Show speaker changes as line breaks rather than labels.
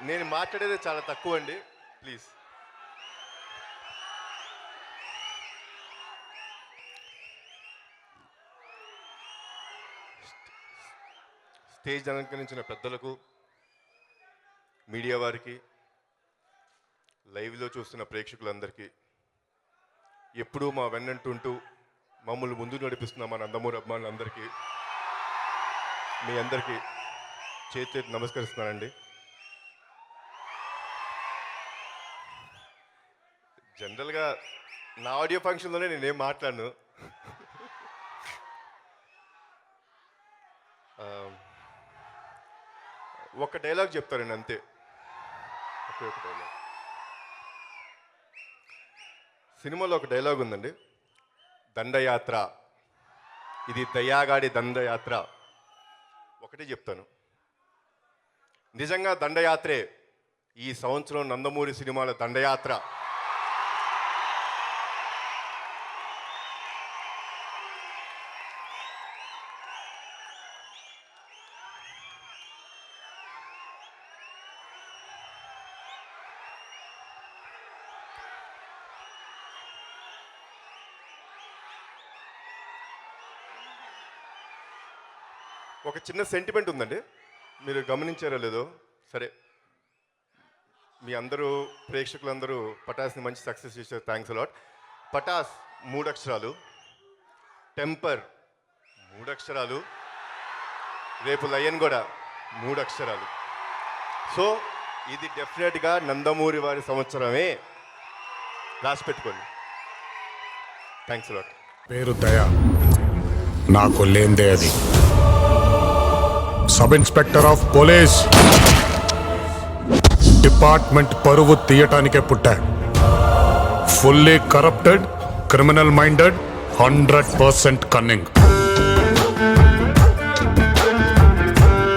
నేను మాట్లాడేది చాలా తక్కువ అండి, ప్లీజ్. స్టేజ్ అలంకరించిన పెద్దలకు, మీడియా వారికి, లైవ్లో చూస్తున్న ప్రేక్షకులందరికీ, ఎప్పుడూ మా వెన్నంటుంటూ మమ్మల్ని ముందు నడిపిస్తున్న మా నందమూరి అభిమానులందరికీ, మీ అందరికీ చేతి నమస్కరిస్తున్నానండి. జనరల్గా నా ఆడియో ఫంక్షన్లోనే నేనేం మాట్లాడను. ఒక డైలాగ్ చెప్తానండి అంతే, ఒకే ఒక డైలాగ్. సినిమాలో ఒక డైలాగ్ ఉందండి, దండయాత్ర, ఇది దయాగాడి దండయాత్ర. ఒకటే చెప్తాను, నిజంగా దండయాత్రే ఈ సంవత్సరం నందమూరి సినిమాల దండయాత్ర. ఒక చిన్న సెంటిమెంట్ ఉందండి, మీరు గమనించారో లేదో. సరే, మీ అందరూ ప్రేక్షకులందరూ పటాస్ని మంచి సక్సెస్ చేశారు, థ్యాంక్స్ అలాట్. పటాస్ 3 అక్షరాలు, టెంపర్ 3 అక్షరాలు, రేపు లయన్ కూడా 3 అక్షరాలు. సో ఇది డెఫినెట్గా నందమూరి వారి సంవత్సరమే, రాసి పెట్టుకోండి. Thanks a lot.
పేరు దయా, నాకు లేందే అది. Sub inspector of police department పరువు తీయటానికే పుట్టా. Fully corrupted, criminal minded, 100% cunning.